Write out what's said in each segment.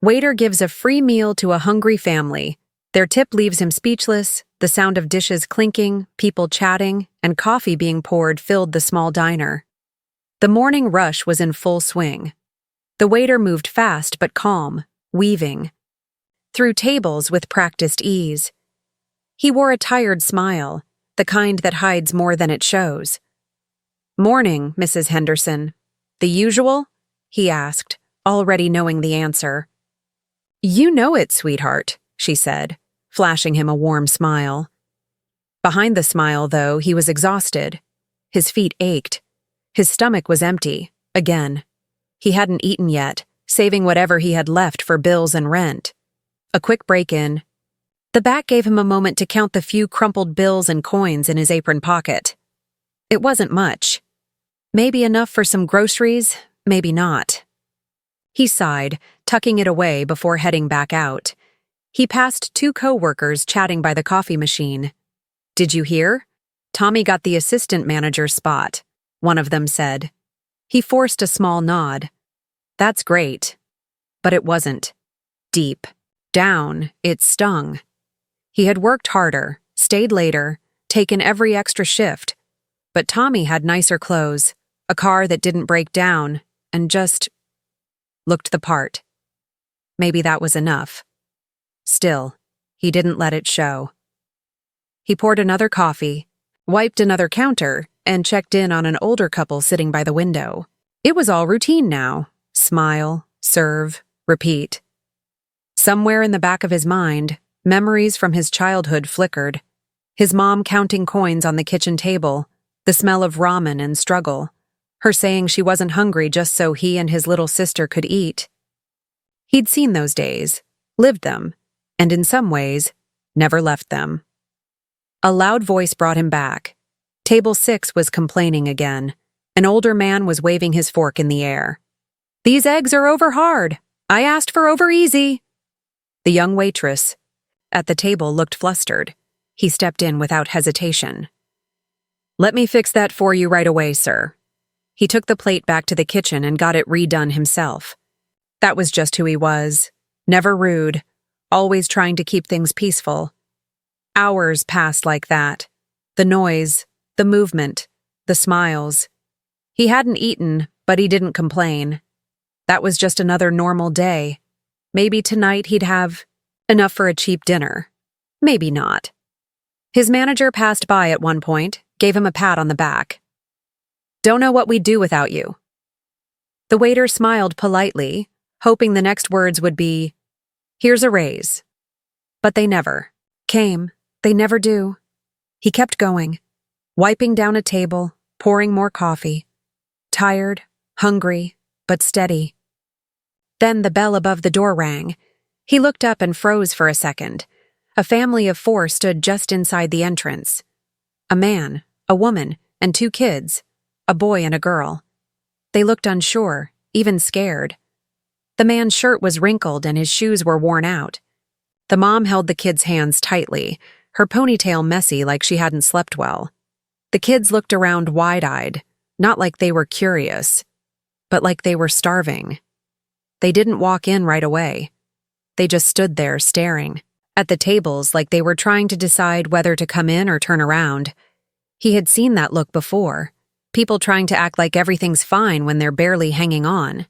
Waiter gives a free meal to a hungry family. Their tip leaves him speechless. The sound of dishes clinking, people chatting, and coffee being poured filled the small diner. The morning rush was in full swing. The waiter moved fast but calm, weaving through tables with practiced ease. He wore a tired smile, the kind that hides more than it shows. "Morning, Mrs. Henderson. The usual?" he asked, already knowing the answer. "You know it, sweetheart," she said, flashing him a warm smile. Behind the smile, though, he was exhausted. His feet ached. His stomach was empty, again. He hadn't eaten yet, saving whatever he had left for bills and rent. A quick break-in. The back gave him a moment to count the few crumpled bills and coins in his apron pocket. It wasn't much. Maybe enough for some groceries, maybe not. He sighed, tucking it away before heading back out. He passed 2 co-workers chatting by the coffee machine. "Did you hear? Tommy got the assistant manager's spot," one of them said. He forced a small nod. "That's great." But it wasn't. Deep down, it stung. He had worked harder, stayed later, taken every extra shift. But Tommy had nicer clothes, a car that didn't break down, and just looked the part. Maybe that was enough. Still, he didn't let it show. He poured another coffee, wiped another counter, and checked in on an older couple sitting by the window. It was all routine now. Smile, serve, repeat. Somewhere in the back of his mind, memories from his childhood flickered. His mom counting coins on the kitchen table, the smell of ramen and struggle, her saying she wasn't hungry just so he and his little sister could eat. He'd seen those days, lived them, and in some ways, never left them. A loud voice brought him back. Table 6 was complaining again. An older man was waving his fork in the air. "These eggs are over hard. I asked for over easy." The young waitress at the table looked flustered. He stepped in without hesitation. "Let me fix that for you right away, sir." He took the plate back to the kitchen and got it redone himself. That was just who he was. Never rude, always trying to keep things peaceful. Hours passed like that. The noise, the movement, the smiles. He hadn't eaten, but he didn't complain. That was just another normal day. Maybe tonight he'd have enough for a cheap dinner. Maybe not. His manager passed by at one point, gave him a pat on the back. "Don't know what we'd do without you." The waiter smiled politely, hoping the next words would be, "Here's a raise." But they never came. They never do. He kept going, wiping down a table, pouring more coffee. Tired, hungry, but steady. Then the bell above the door rang. He looked up and froze for a second. A family of 4 stood just inside the entrance. A man, a woman, and 2 kids, a boy and a girl. They looked unsure, even scared. The man's shirt was wrinkled and his shoes were worn out. The mom held the kids' hands tightly, her ponytail messy like she hadn't slept well. The kids looked around wide-eyed, not like they were curious, but like they were starving. They didn't walk in right away. They just stood there staring at the tables like they were trying to decide whether to come in or turn around. He had seen that look before. People trying to act like everything's fine when they're barely hanging on.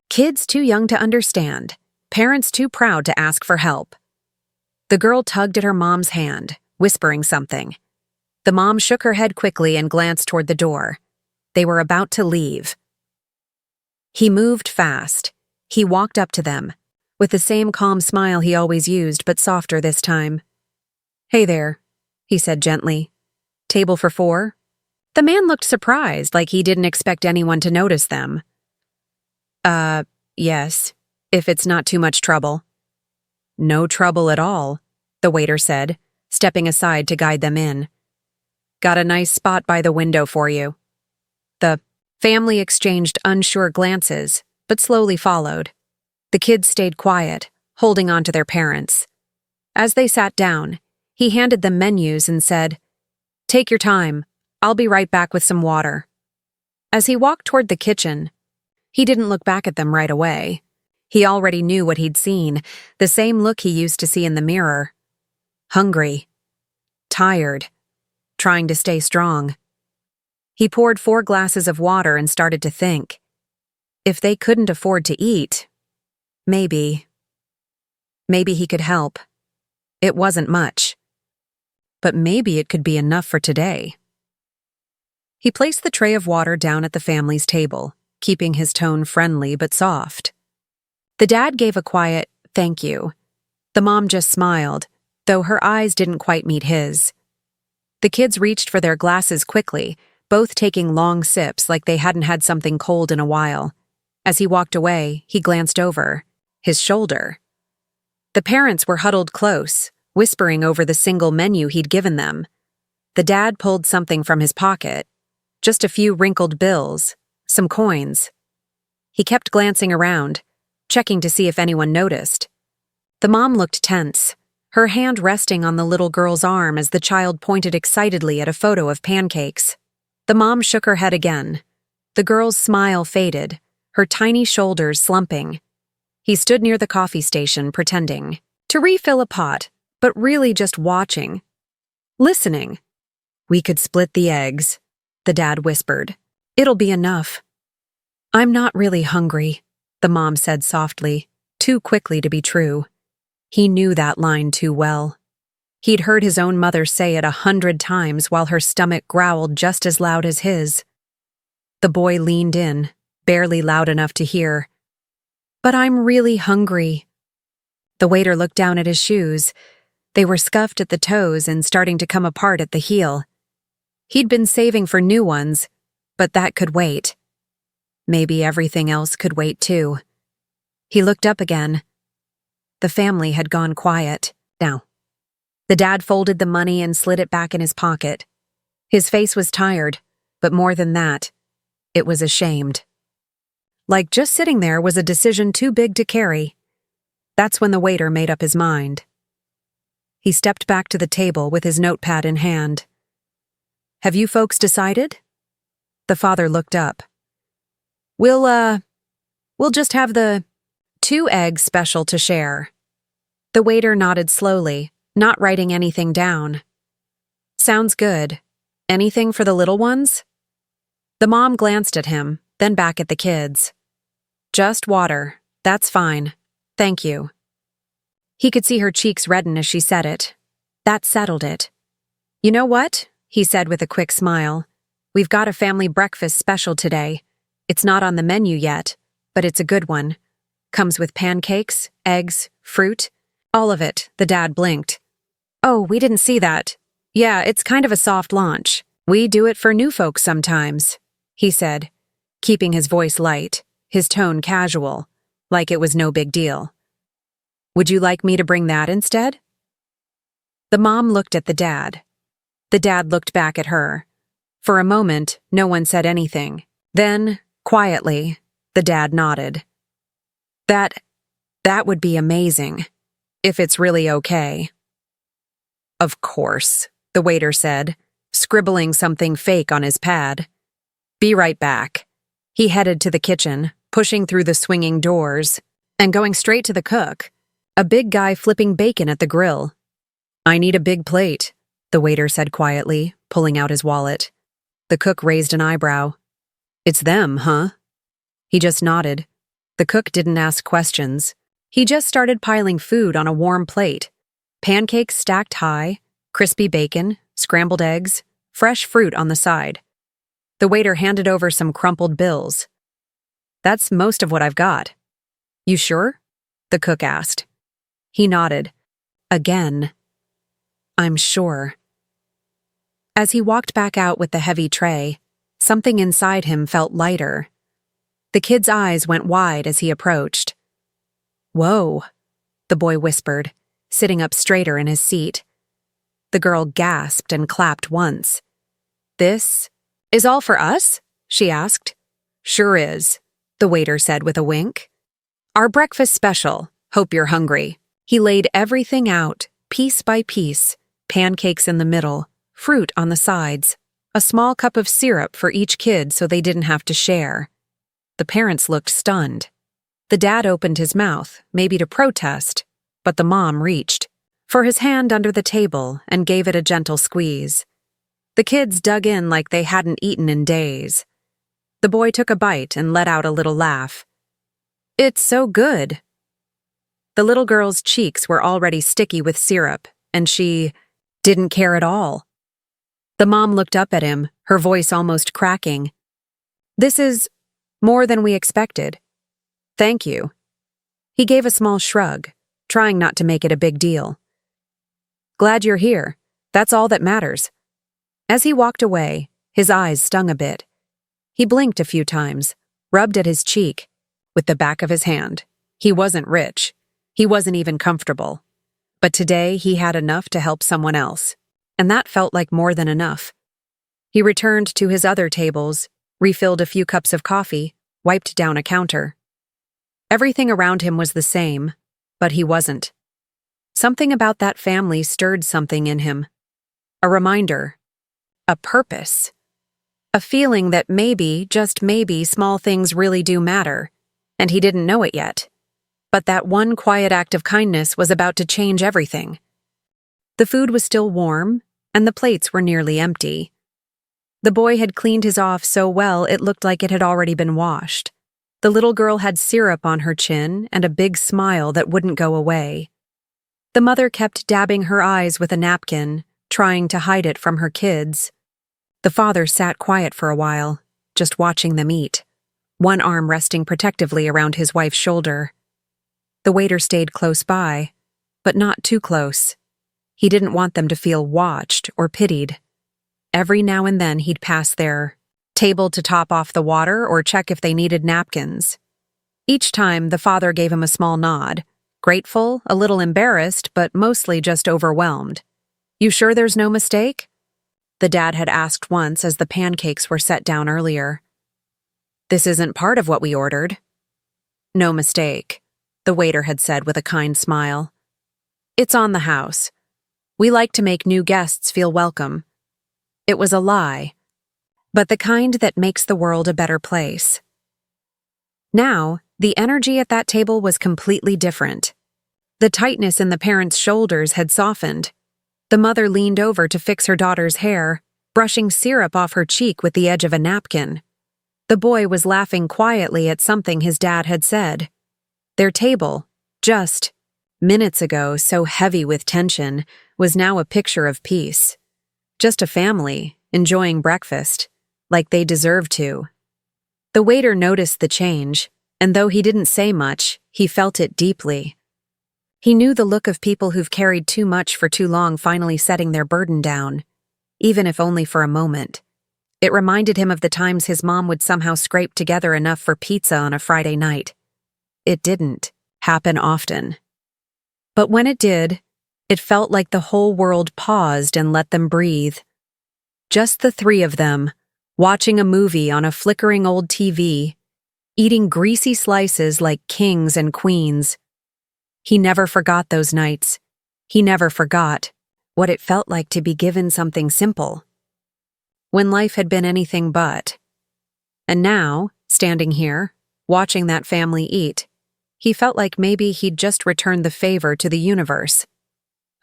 Kids too young to understand. Parents too proud to ask for help. The girl tugged at her mom's hand, whispering something. The mom shook her head quickly and glanced toward the door. They were about to leave. He moved fast. He walked up to them, with the same calm smile he always used, but softer this time. "Hey there," he said gently. "Table for 4? The man looked surprised, like he didn't expect anyone to notice them. Yes, if it's not too much trouble." "No trouble at all," the waiter said, stepping aside to guide them in. "Got a nice spot by the window for you." The family exchanged unsure glances, but slowly followed. The kids stayed quiet, holding on to their parents. As they sat down, he handed them menus and said, "Take your time. I'll be right back with some water." As he walked toward the kitchen, he didn't look back at them right away. He already knew what he'd seen, the same look he used to see in the mirror. Hungry. Tired. Trying to stay strong. He poured 4 glasses of water and started to think. If they couldn't afford to eat, maybe he could help. It wasn't much. But maybe it could be enough for today. He placed the tray of water down at the family's table, keeping his tone friendly but soft. The dad gave a quiet, "Thank you." The mom just smiled, though her eyes didn't quite meet his. The kids reached for their glasses quickly, both taking long sips like they hadn't had something cold in a while. As he walked away, he glanced over his shoulder. The parents were huddled close, whispering over the single menu he'd given them. The dad pulled something from his pocket. Just a few wrinkled bills, some coins. He kept glancing around, checking to see if anyone noticed. The mom looked tense, her hand resting on the little girl's arm as the child pointed excitedly at a photo of pancakes. The mom shook her head again. The girl's smile faded, her tiny shoulders slumping. He stood near the coffee station, pretending to refill a pot, but really just watching. Listening. "We could split the eggs," the dad whispered. "It'll be enough." "I'm not really hungry," the mom said softly, too quickly to be true. He knew that line too well. He'd heard his own mother say it 100 times while her stomach growled just as loud as his. The boy leaned in, barely loud enough to hear. "But I'm really hungry." The waiter looked down at his shoes. They were scuffed at the toes and starting to come apart at the heel. He'd been saving for new ones, but that could wait. Maybe everything else could wait too. He looked up again. The family had gone quiet now. The dad folded the money and slid it back in his pocket. His face was tired, but more than that, it was ashamed. Like just sitting there was a decision too big to carry. That's when the waiter made up his mind. He stepped back to the table with his notepad in hand. "Have you folks decided?" The father looked up. We'll just have the 2 eggs special to share." The waiter nodded slowly, not writing anything down. "Sounds good. Anything for the little ones?" The mom glanced at him, then back at the kids. "Just water. That's fine. Thank you." He could see her cheeks redden as she said it. That settled it. "You know what?" he said with a quick smile. "We've got a family breakfast special today. It's not on the menu yet, but it's a good one. Comes with pancakes, eggs, fruit. All of it," the dad blinked. "Oh, we didn't see that. Yeah, it's kind of a soft launch. We do it for new folks sometimes," he said, keeping his voice light, his tone casual, like it was no big deal. "Would you like me to bring that instead?" The mom looked at the dad. The dad looked back at her. For a moment, no one said anything. Then, quietly, the dad nodded. That would be amazing, if it's really okay." "Of course," the waiter said, scribbling something fake on his pad. "Be right back." He headed to the kitchen, pushing through the swinging doors, and going straight to the cook, a big guy flipping bacon at the grill. "I need a big plate," the waiter said quietly, pulling out his wallet. The cook raised an eyebrow. "It's them, huh?" He just nodded. The cook didn't ask questions. He just started piling food on a warm plate. Pancakes stacked high, crispy bacon, scrambled eggs, fresh fruit on the side. The waiter handed over some crumpled bills. "That's most of what I've got." "You sure?" the cook asked. He nodded. Again. "I'm sure." As he walked back out with the heavy tray, something inside him felt lighter. The kid's eyes went wide as he approached. "Whoa," the boy whispered, sitting up straighter in his seat. The girl gasped and clapped once. "This is all for us?" she asked. "Sure is," the waiter said with a wink. "Our breakfast special. Hope you're hungry." He laid everything out, piece by piece, pancakes in the middle, fruit on the sides, a small cup of syrup for each kid so they didn't have to share. The parents looked stunned. The dad opened his mouth, maybe to protest, but the mom reached for his hand under the table and gave it a gentle squeeze. The kids dug in like they hadn't eaten in days. The boy took a bite and let out a little laugh. "It's so good." The little girl's cheeks were already sticky with syrup, and she didn't care at all. The mom looked up at him, her voice almost cracking. "This is more than we expected. Thank you." He gave a small shrug, trying not to make it a big deal. "Glad you're here. That's all that matters." As he walked away, his eyes stung a bit. He blinked a few times, rubbed at his cheek with the back of his hand. He wasn't rich. He wasn't even comfortable. But today he had enough to help someone else, and that felt like more than enough. He returned to his other tables, refilled a few cups of coffee, wiped down a counter. Everything around him was the same, but he wasn't. Something about that family stirred something in him. A reminder. A purpose. A feeling that maybe, just maybe, small things really do matter, and he didn't know it yet. But that one quiet act of kindness was about to change everything. The food was still warm, and the plates were nearly empty. The boy had cleaned his off so well it looked like it had already been washed. The little girl had syrup on her chin and a big smile that wouldn't go away. The mother kept dabbing her eyes with a napkin, trying to hide it from her kids. The father sat quiet for a while, just watching them eat, one arm resting protectively around his wife's shoulder. The waiter stayed close by, but not too close. He didn't want them to feel watched or pitied. Every now and then he'd pass their table to top off the water or check if they needed napkins. Each time, the father gave him a small nod, grateful, a little embarrassed, but mostly just overwhelmed. "You sure there's no mistake?" the dad had asked once as the pancakes were set down earlier. "This isn't part of what we ordered." "No mistake," the waiter had said with a kind smile. "It's on the house. We like to make new guests feel welcome." It was a lie, but the kind that makes the world a better place. Now, the energy at that table was completely different. The tightness in the parents' shoulders had softened. The mother leaned over to fix her daughter's hair, brushing syrup off her cheek with the edge of a napkin. The boy was laughing quietly at something his dad had said. Their table, just minutes ago so heavy with tension, was now a picture of peace. Just a family, enjoying breakfast, like they deserved to. The waiter noticed the change, and though he didn't say much, he felt it deeply. He knew the look of people who've carried too much for too long finally setting their burden down, even if only for a moment. It reminded him of the times his mom would somehow scrape together enough for pizza on a Friday night. It didn't happen often. But when it did, it felt like the whole world paused and let them breathe. Just the three of them, watching a movie on a flickering old TV, eating greasy slices like kings and queens. He never forgot those nights. He never forgot what it felt like to be given something simple, when life had been anything but. And now, standing here, watching that family eat, he felt like maybe he'd just returned the favor to the universe.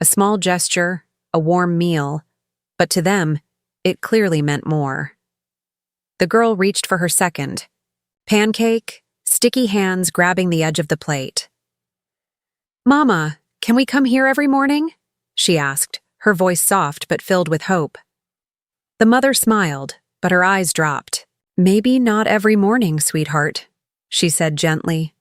A small gesture, a warm meal, but to them, it clearly meant more. The girl reached for her second pancake, sticky hands grabbing the edge of the plate. "Mama, can we come here every morning?" she asked, her voice soft but filled with hope. The mother smiled, but her eyes dropped. "Maybe not every morning, sweetheart," she said gently.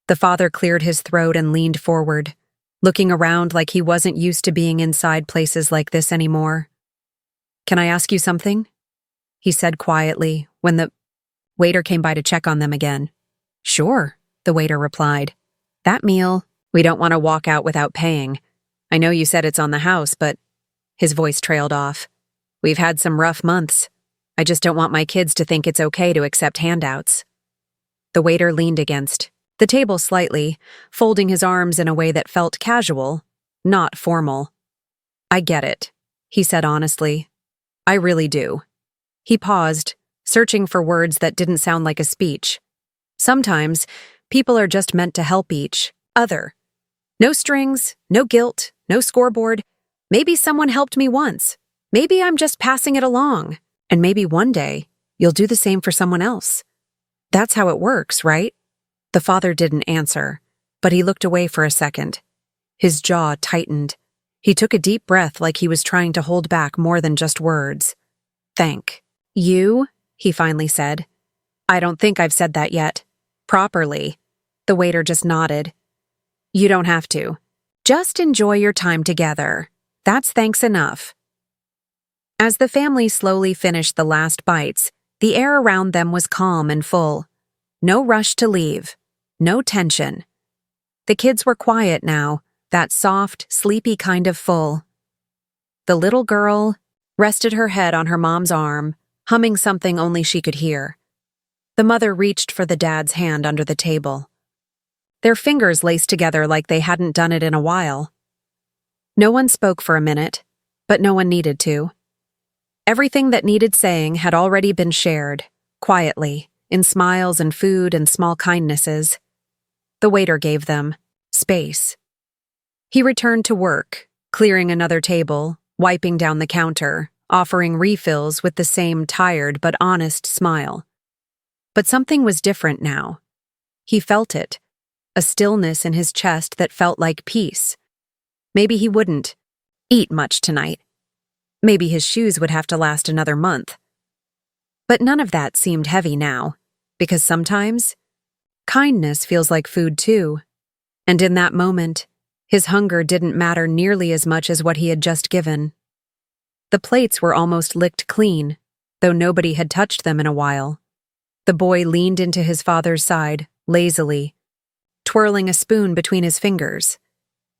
The father cleared his throat and leaned forward, looking around like he wasn't used to being inside places like this anymore. "Can I ask you something?" he said quietly when the waiter came by to check on them again. "Sure," the waiter replied. "That meal, we don't want to walk out without paying. I know you said it's on the house, but..." His voice trailed off. "We've had some rough months. I just don't want my kids to think it's okay to accept handouts." The waiter leaned against the table slightly, folding his arms in a way that felt casual, not formal. "I get it," he said honestly. "I really do." He paused, searching for words that didn't sound like a speech. Sometimes, people are just meant to help each other. No strings, no guilt, no scoreboard. Maybe someone helped me once. Maybe I'm just passing it along. And maybe one day, you'll do the same for someone else. That's how it works, right? The father didn't answer, but he looked away for a second. His jaw tightened. He took a deep breath like he was trying to hold back more than just words. Thank you, he finally said. I don't think I've said that yet. Properly. The waiter just nodded. You don't have to. Just enjoy your time together. That's thanks enough. As the family slowly finished the last bites, the air around them was calm and full. No rush to leave. No tension. The kids were quiet now, that soft, sleepy kind of full. The little girl rested her head on her mom's arm, humming something only she could hear. The mother reached for the dad's hand under the table. Their fingers laced together like they hadn't done it in a while. No one spoke for a minute, but no one needed to. Everything that needed saying had already been shared, quietly, in smiles and food and small kindnesses. The waiter gave them space. He returned to work, clearing another table, wiping down the counter, offering refills with the same tired but honest smile. But something was different now. He felt it, a stillness in his chest that felt like peace. Maybe he wouldn't eat much tonight. Maybe his shoes would have to last another month. But none of that seemed heavy now, because sometimes kindness feels like food too. And in that moment, his hunger didn't matter nearly as much as what he had just given. The plates were almost licked clean, though nobody had touched them in a while. The boy leaned into his father's side, lazily, twirling a spoon between his fingers.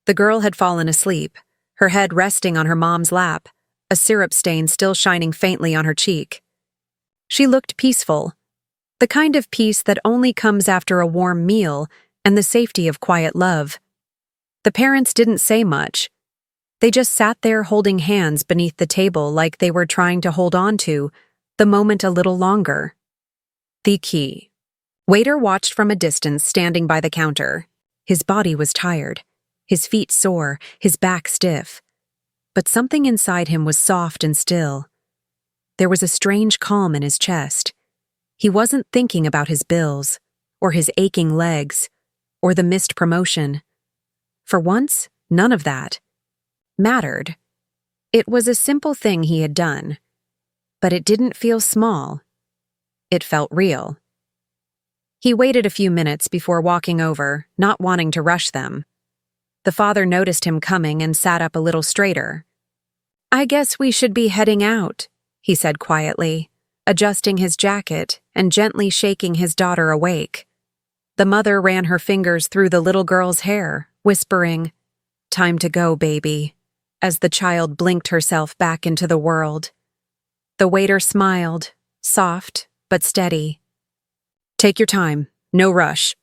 The girl had fallen asleep, her head resting on her mom's lap, a syrup stain still shining faintly on her cheek. She looked peaceful, the kind of peace that only comes after a warm meal and the safety of quiet love. The parents didn't say much. They just sat there holding hands beneath the table like they were trying to hold on to the moment a little longer. The key. Waiter watched from a distance, standing by the counter. His body was tired, his feet sore, his back stiff. But something inside him was soft and still. There was a strange calm in his chest. He wasn't thinking about his bills, or his aching legs, or the missed promotion. For once, none of that mattered. It was a simple thing he had done, but it didn't feel small. It felt real. He waited a few minutes before walking over, not wanting to rush them. The father noticed him coming and sat up a little straighter. I guess we should be heading out, he said quietly, adjusting his jacket and gently shaking his daughter awake. The mother ran her fingers through the little girl's hair, whispering, Time to go, baby, as the child blinked herself back into the world. The waiter smiled, soft but steady. Take your time, no rush.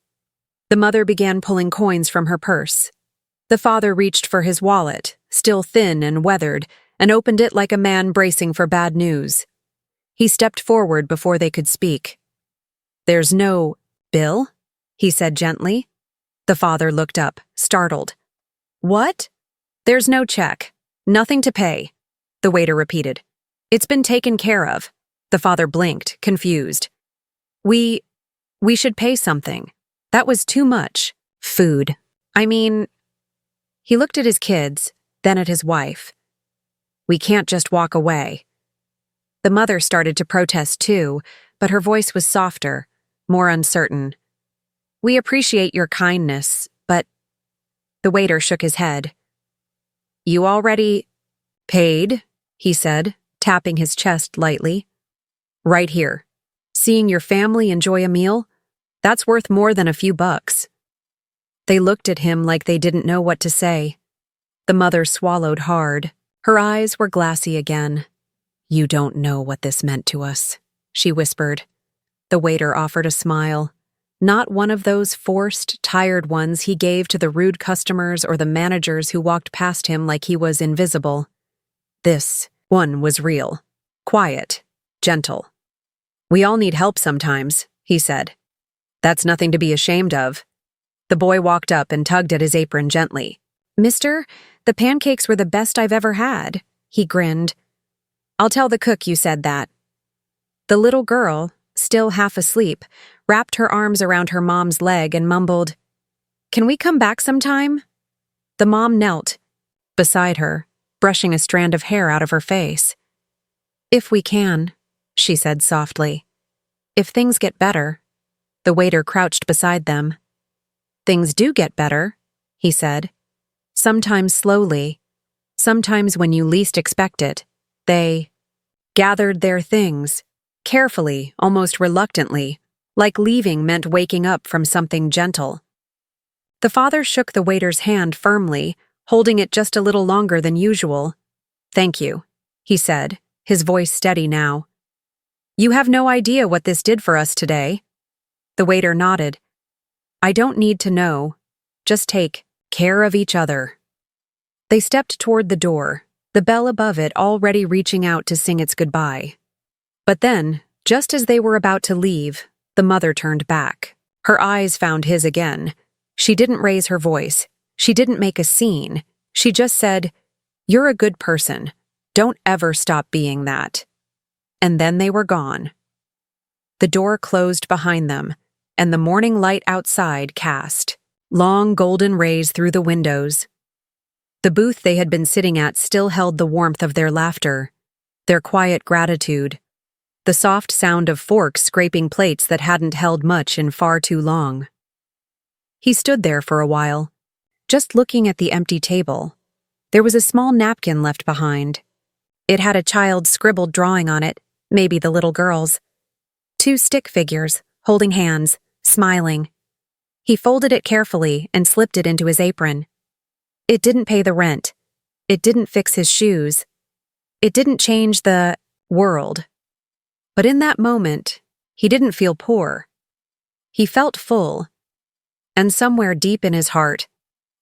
The mother began pulling coins from her purse. The father reached for his wallet, still thin and weathered, and opened it like a man bracing for bad news. He stepped forward before they could speak. There's no bill? He said gently. The father looked up, startled. What? There's no check. Nothing to pay, the waiter repeated. It's been taken care of. The father blinked, confused. We should pay something. That was too much. Food. I mean... He looked at his kids, then at his wife. We can't just walk away. The mother started to protest too, but her voice was softer, more uncertain. We appreciate your kindness, but... The waiter shook his head. You already... paid, he said, tapping his chest lightly. Right here. Seeing your family enjoy a meal? That's worth more than a few bucks. They looked at him like they didn't know what to say. The mother swallowed hard. Her eyes were glassy again. You don't know what this meant to us, she whispered. The waiter offered a smile. Not one of those forced, tired ones he gave to the rude customers or the managers who walked past him like he was invisible. This one was real. Quiet. Gentle. We all need help sometimes, he said. That's nothing to be ashamed of. The boy walked up and tugged at his apron gently. Mister, the pancakes were the best I've ever had, he grinned. I'll tell the cook you said that. The little girl, still half asleep, wrapped her arms around her mom's leg and mumbled, Can we come back sometime? The mom knelt beside her, brushing a strand of hair out of her face. If we can, she said softly. If things get better. The waiter crouched beside them. Things do get better, he said. Sometimes slowly, sometimes when you least expect it. They gathered their things, carefully, almost reluctantly, like leaving meant waking up from something gentle. The father shook the waiter's hand firmly, holding it just a little longer than usual. Thank you, he said, his voice steady now. You have no idea what this did for us today. The waiter nodded. I don't need to know. Just take care of each other. They stepped toward the door, the bell above it already reaching out to sing its goodbye. But then, just as they were about to leave, the mother turned back. Her eyes found his again. She didn't raise her voice. She didn't make a scene. She just said, You're a good person. Don't ever stop being that. And then they were gone. The door closed behind them, and the morning light outside cast long golden rays through the windows. The booth they had been sitting at still held the warmth of their laughter, their quiet gratitude, the soft sound of forks scraping plates that hadn't held much in far too long. He stood there for a while, just looking at the empty table. There was a small napkin left behind. It had a child's scribbled drawing on it, maybe the little girl's. 2 stick figures, holding hands, smiling. He folded it carefully and slipped it into his apron. It didn't pay the rent. It didn't fix his shoes. It didn't change the world. But in that moment, he didn't feel poor. He felt full. And somewhere deep in his heart,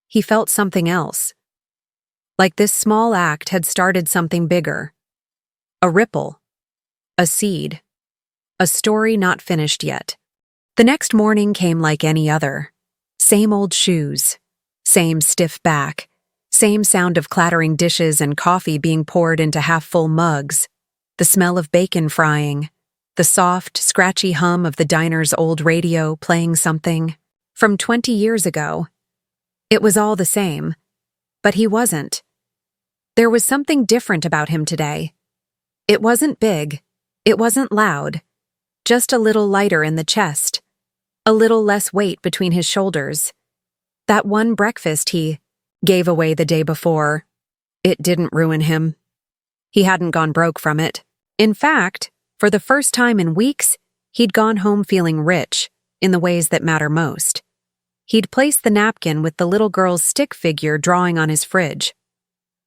he felt something else. Like this small act had started something bigger. A ripple. A seed. A story not finished yet. The next morning came like any other. Same old shoes. Same stiff back. Same sound of clattering dishes and coffee being poured into half-full mugs. The smell of bacon frying. The soft, scratchy hum of the diner's old radio playing something from 20 years ago. It was all the same. But he wasn't. There was something different about him today. It wasn't big. It wasn't loud. Just a little lighter in the chest. A little less weight between his shoulders. That one breakfast he gave away the day before, it didn't ruin him. He hadn't gone broke from it. In fact, for the first time in weeks, he'd gone home feeling rich in the ways that matter most. He'd placed the napkin with the little girl's stick figure drawing on his fridge,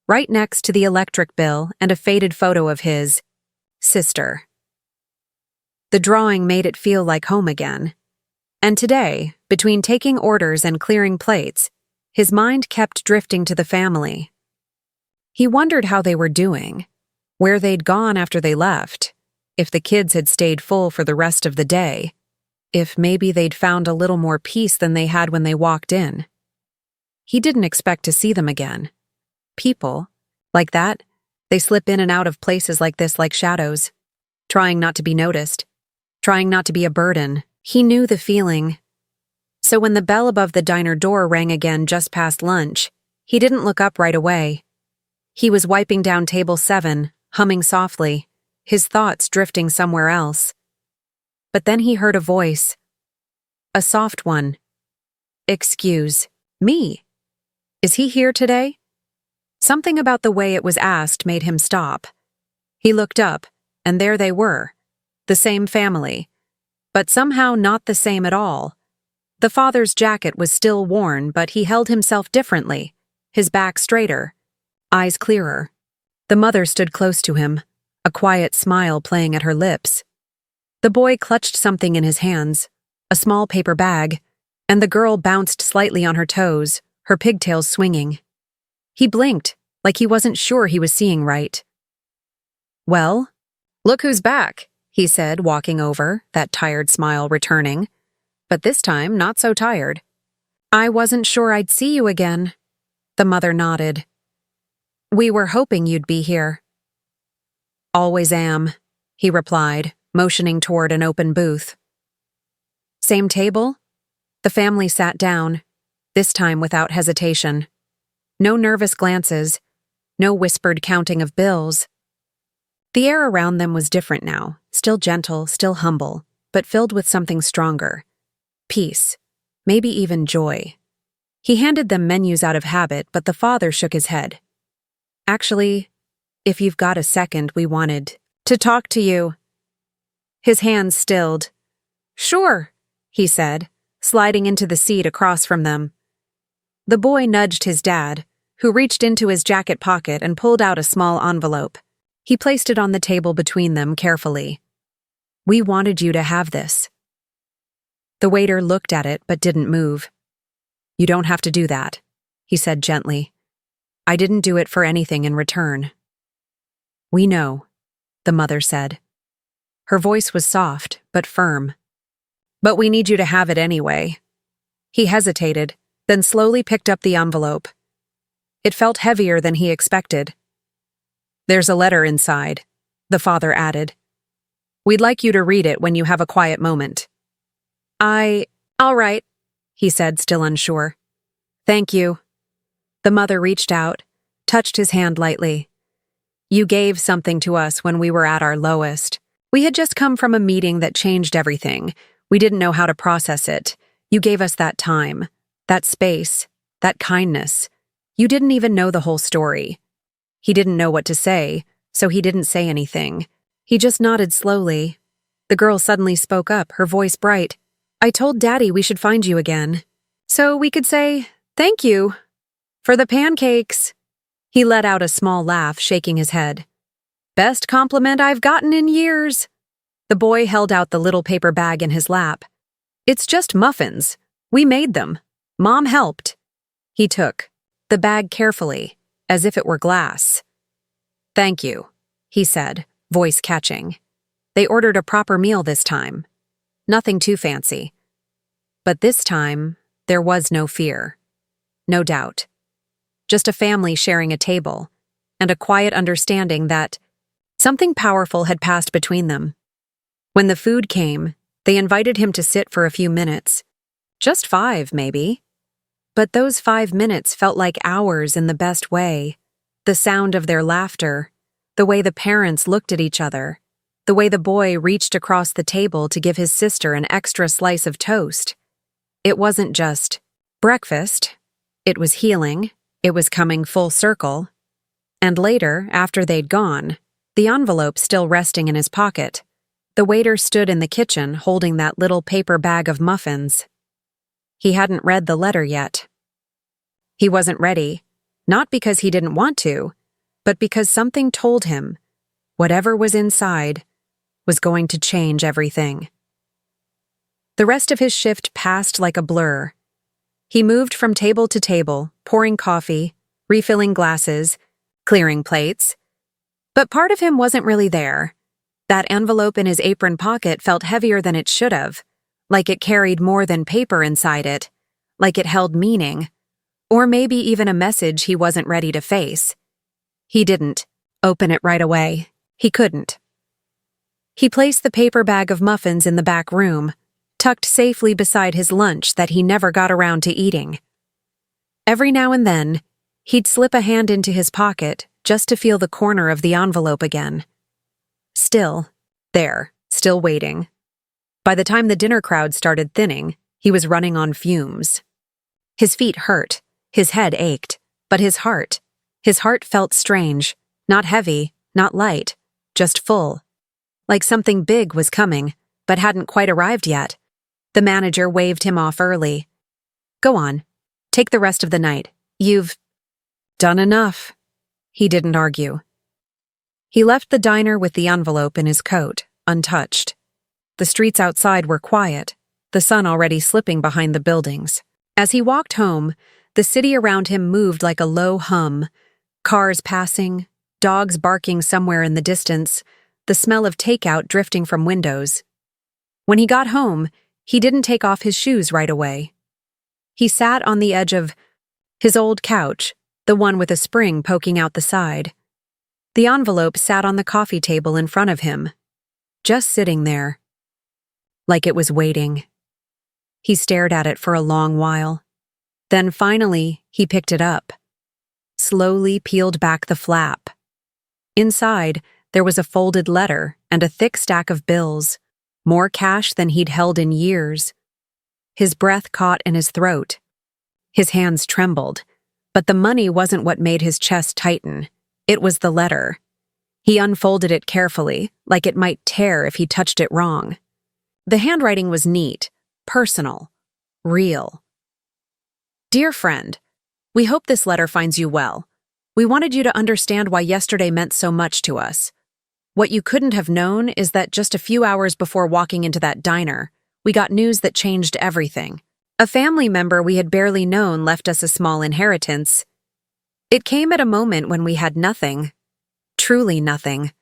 right next to the electric bill and a faded photo of his sister. The drawing made it feel like home again. And today, between taking orders and clearing plates, his mind kept drifting to the family. He wondered how they were doing, where they'd gone after they left, if the kids had stayed full for the rest of the day, if maybe they'd found a little more peace than they had when they walked in. He didn't expect to see them again. People, like that, they slip in and out of places like this like shadows, trying not to be noticed, trying not to be a burden. He knew the feeling. So when the bell above the diner door rang again just past lunch, he didn't look up right away. He was wiping down table 7, humming softly, his thoughts drifting somewhere else. But then he heard a voice. A soft one. Excuse me. Is he here today? Something about the way it was asked made him stop. He looked up, and there they were, the same family, but somehow not the same at all. The father's jacket was still worn, but he held himself differently, his back straighter, eyes clearer. The mother stood close to him, a quiet smile playing at her lips. The boy clutched something in his hands, a small paper bag, and the girl bounced slightly on her toes, her pigtails swinging. He blinked, like he wasn't sure he was seeing right. Well, look who's back, he said, walking over, that tired smile returning. but this time not so tired. "I wasn't sure I'd see you again." The mother nodded. "We were hoping you'd be here." "Always am," he replied, motioning toward an open booth. "Same table?" The family sat down, this time without hesitation. No nervous glances, no whispered counting of bills. The air around them was different now, still gentle, still humble, but filled with something stronger. Peace, maybe even joy. He handed them menus out of habit, but the father shook his head. "Actually, if you've got a second, we wanted to talk to you." His hands stilled. "Sure," he said, sliding into the seat across from them. The boy nudged his dad, who reached into his jacket pocket and pulled out a small envelope. He placed it on the table between them carefully. "We wanted you to have this." The waiter looked at it but didn't move. "You don't have to do that," he said gently. "I didn't do it for anything in return." "We know," the mother said. Her voice was soft but firm. "But we need you to have it anyway." He hesitated, then slowly picked up the envelope. It felt heavier than he expected. "There's a letter inside," the father added. "We'd like you to read it when you have a quiet moment." All right," he said, still unsure. "Thank you." The mother reached out, touched his hand lightly. "You gave something to us when we were at our lowest. We had just come from a meeting that changed everything. We didn't know how to process it. You gave us that time, that space, that kindness. You didn't even know the whole story." He didn't know what to say, so he didn't say anything. He just nodded slowly. The girl suddenly spoke up, her voice bright. "I told Daddy we should find you again. So we could say, thank you. For the pancakes." He let out a small laugh, shaking his head. "Best compliment I've gotten in years." The boy held out the little paper bag in his lap. "It's just muffins. We made them. Mom helped." He took the bag carefully, as if it were glass. "Thank you," he said, voice catching. They ordered a proper meal this time. Nothing too fancy. But this time, there was no fear. No doubt. Just a family sharing a table, and a quiet understanding that something powerful had passed between them. When the food came, they invited him to sit for a few minutes. Just 5, maybe. But those 5 minutes felt like hours in the best way. The sound of their laughter, the way the parents looked at each other, the way the boy reached across the table to give his sister an extra slice of toast. It wasn't just breakfast. It was healing. It was coming full circle. And later, after they'd gone, the envelope still resting in his pocket, the waiter stood in the kitchen holding that little paper bag of muffins. He hadn't read the letter yet. He wasn't ready, not because he didn't want to, but because something told him, whatever was inside, was going to change everything. The rest of his shift passed like a blur. He moved from table to table, pouring coffee, refilling glasses, clearing plates. But part of him wasn't really there. That envelope in his apron pocket felt heavier than it should have, like it carried more than paper inside it, like it held meaning, or maybe even a message he wasn't ready to face. He didn't open it right away. He couldn't. He placed the paper bag of muffins in the back room, tucked safely beside his lunch that he never got around to eating. Every now and then, he'd slip a hand into his pocket just to feel the corner of the envelope again. Still, there, still waiting. By the time the dinner crowd started thinning, he was running on fumes. His feet hurt, his head ached, but his heart felt strange, not heavy, not light, just full. Like something big was coming, but hadn't quite arrived yet. The manager waved him off early. "Go on, take the rest of the night. You've done enough." He didn't argue. He left the diner with the envelope in his coat, untouched. The streets outside were quiet, the sun already slipping behind the buildings. As he walked home, the city around him moved like a low hum, cars passing, dogs barking somewhere in the distance, the smell of takeout drifting from windows. When he got home, He didn't take off his shoes right away. He sat on the edge of his old couch, the one with a spring poking out the side. The envelope sat on the coffee table in front of him, just sitting there, like it was waiting. He stared at it for a long while. Then finally, he picked it up, slowly peeled back the flap. Inside, there was a folded letter and a thick stack of bills, more cash than he'd held in years. His breath caught in his throat. His hands trembled, but the money wasn't what made his chest tighten. It was the letter. He unfolded it carefully, like it might tear if he touched it wrong. The handwriting was neat, personal, real. Dear friend, we hope this letter finds you well. We wanted you to understand why yesterday meant so much to us. What you couldn't have known is that just a few hours before walking into that diner, we got news that changed everything. A family member we had barely known left us a small inheritance. It came at a moment when we had nothing, truly nothing.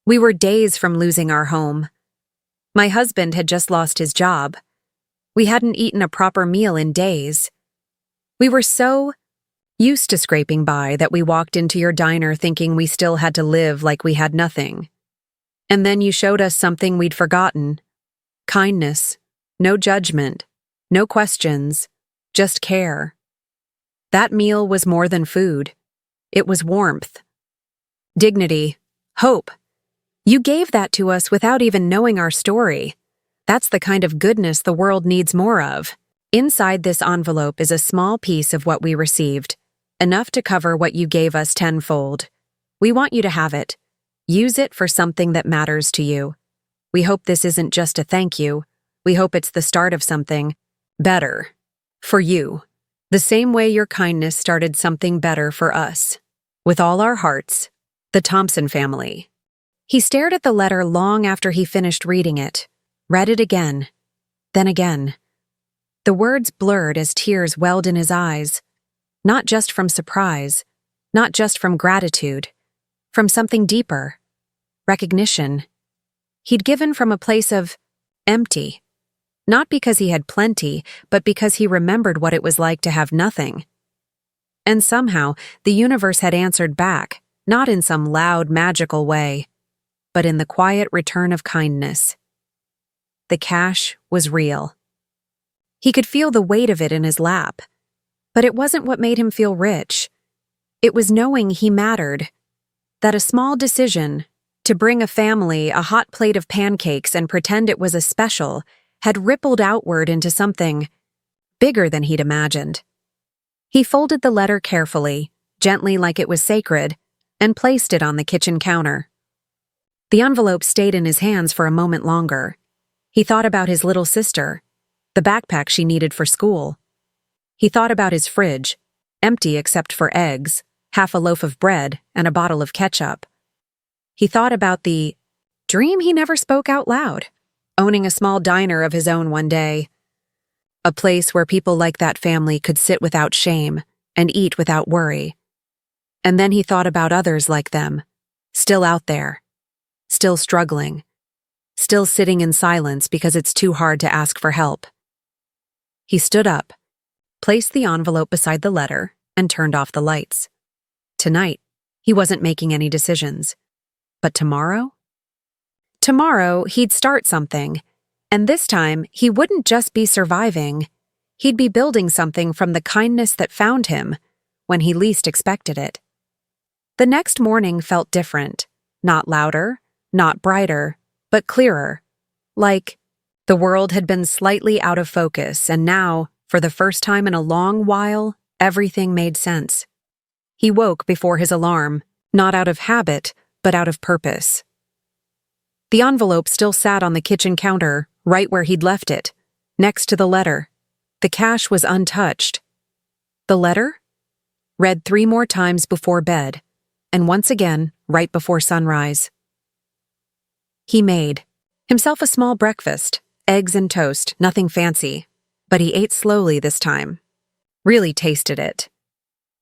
We were days from losing our home. My husband had just lost his job. We hadn't eaten a proper meal in days. We were so used to scraping by that we walked into your diner thinking we still had to live like we had nothing. And then you showed us something we'd forgotten. Kindness, no judgment, no questions, just care. That meal was more than food. It was warmth, dignity, hope. You gave that to us without even knowing our story. That's the kind of goodness the world needs more of. Inside this envelope is a small piece of what we received, enough to cover what you gave us tenfold. We want you to have it. Use it for something that matters to you. We hope this isn't just a thank you. We hope it's the start of something better for you, the same way your kindness started something better for us. With all our hearts, the Thompson family. He stared at the letter long after he finished reading it, read it again, then again. The words blurred as tears welled in his eyes, not just from surprise, not just from gratitude, from something deeper, recognition. He'd given from a place of empty, not because he had plenty, but because he remembered what it was like to have nothing. And somehow, the universe had answered back, not in some loud, magical way, but in the quiet return of kindness. The cash was real. He could feel the weight of it in his lap, but it wasn't what made him feel rich. It was knowing he mattered, that a small decision, to bring a family a hot plate of pancakes and pretend it was a special, had rippled outward into something bigger than he'd imagined. He folded the letter carefully, gently like it was sacred, and placed it on the kitchen counter. The envelope stayed in his hands for a moment longer. He thought about his little sister, the backpack she needed for school. He thought about his fridge, empty except for eggs, half a loaf of bread, and a bottle of ketchup. He thought about the dream he never spoke out loud, owning a small diner of his own one day. A place where people like that family could sit without shame and eat without worry. And then he thought about others like them, still out there, still struggling, still sitting in silence because it's too hard to ask for help. He stood up, placed the envelope beside the letter, and turned off the lights. Tonight, he wasn't making any decisions. But tomorrow? Tomorrow, he'd start something. And this time, he wouldn't just be surviving. He'd be building something from the kindness that found him when he least expected it. The next morning felt different. Not louder, not brighter, but clearer. Like the world had been slightly out of focus, and now, for the first time in a long while, everything made sense. He woke before his alarm, not out of habit, but out of purpose. The envelope still sat on the kitchen counter, right where he'd left it, next to the letter. The cash was untouched. The letter? Read 3 more times before bed, and once again right before sunrise. He made himself a small breakfast, eggs and toast, nothing fancy, but he ate slowly this time. Really tasted it.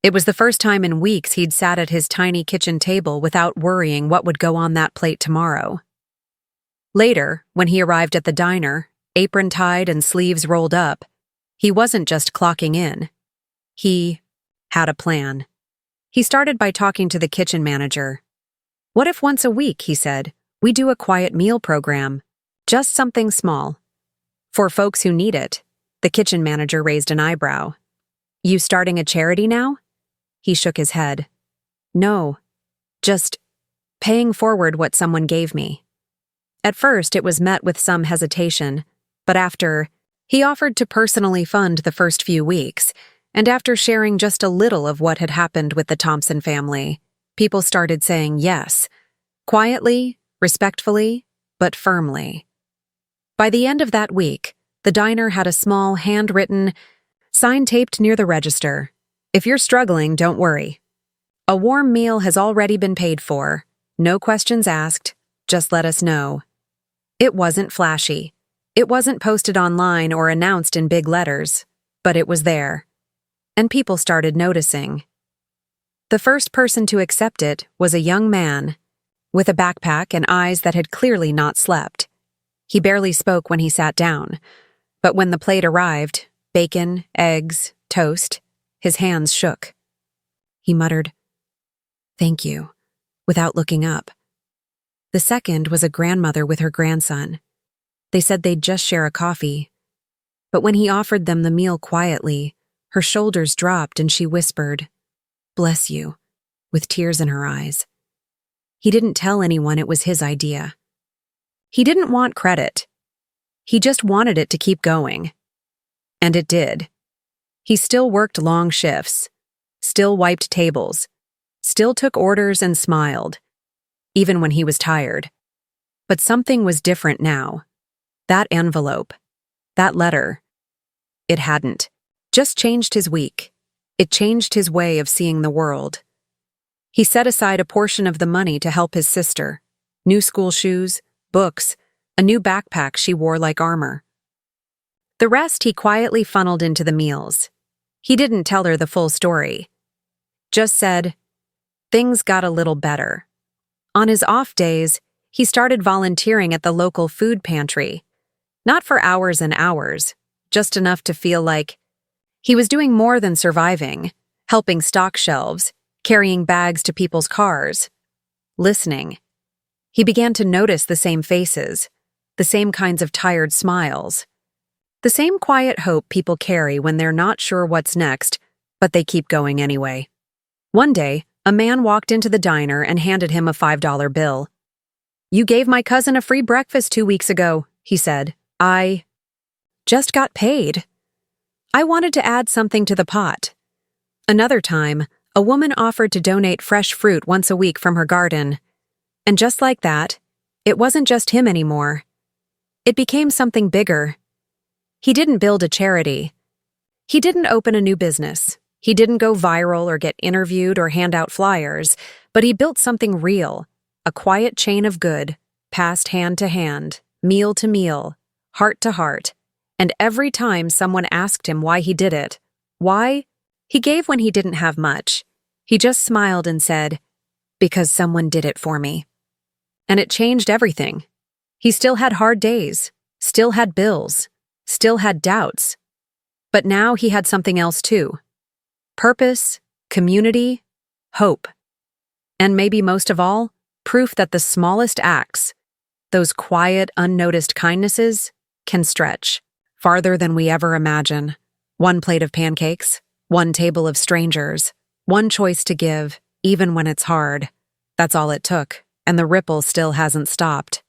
It was the first time in weeks he'd sat at his tiny kitchen table without worrying what would go on that plate tomorrow. Later, when he arrived at the diner, apron tied and sleeves rolled up, he wasn't just clocking in. He had a plan. He started by talking to the kitchen manager. "What if once a week," he said, "we do a quiet meal program? Just something small. For folks who need it." The kitchen manager raised an eyebrow. "You starting a charity now?" He shook his head. "No, just paying forward what someone gave me." At first, it was met with some hesitation, but after, he offered to personally fund the first few weeks, and after sharing just a little of what had happened with the Thompson family, people started saying yes, quietly, respectfully, but firmly. By the end of that week, the diner had a small, handwritten sign taped near the register. "If you're struggling, don't worry. A warm meal has already been paid for. No questions asked. Just let us know." It wasn't flashy. It wasn't posted online or announced in big letters, but it was there. And people started noticing. The first person to accept it was a young man, with a backpack and eyes that had clearly not slept. He barely spoke when he sat down, but when the plate arrived, bacon, eggs, toast, his hands shook. He muttered, "Thank you," without looking up. The second was a grandmother with her grandson. They said they'd just share a coffee. But when he offered them the meal quietly, her shoulders dropped and she whispered, "Bless you," with tears in her eyes. He didn't tell anyone it was his idea. He didn't want credit. He just wanted it to keep going. And it did. He still worked long shifts, still wiped tables, still took orders and smiled, even when he was tired. But something was different now. That envelope, that letter, it hadn't just changed his week. It changed his way of seeing the world. He set aside a portion of the money to help his sister. New school shoes, books, a new backpack she wore like armor. The rest he quietly funneled into the meals. He didn't tell her the full story. Just said, things got a little better. On his off days, he started volunteering at the local food pantry. Not for hours and hours, just enough to feel like he was doing more than surviving, helping stock shelves, carrying bags to people's cars, listening. He began to notice the same faces, the same kinds of tired smiles, the same quiet hope people carry when they're not sure what's next, but they keep going anyway. One day, a man walked into the diner and handed him a $5 bill. "You gave my cousin a free breakfast 2 weeks ago," he said. "I just got paid. I wanted to add something to the pot." Another time, a woman offered to donate fresh fruit once a week from her garden. And just like that, it wasn't just him anymore. It became something bigger. He didn't build a charity. He didn't open a new business. He didn't go viral or get interviewed or hand out flyers, but he built something real, a quiet chain of good, passed hand to hand, meal to meal, heart to heart. And every time someone asked him why he did it, why, he gave when he didn't have much. He just smiled and said, "Because someone did it for me." And it changed everything. He still had hard days, still had bills, still had doubts. But now he had something else too. Purpose, community, hope. And maybe most of all, proof that the smallest acts, those quiet, unnoticed kindnesses, can stretch farther than we ever imagine. One plate of pancakes, one table of strangers, one choice to give, even when it's hard. That's all it took, and the ripple still hasn't stopped.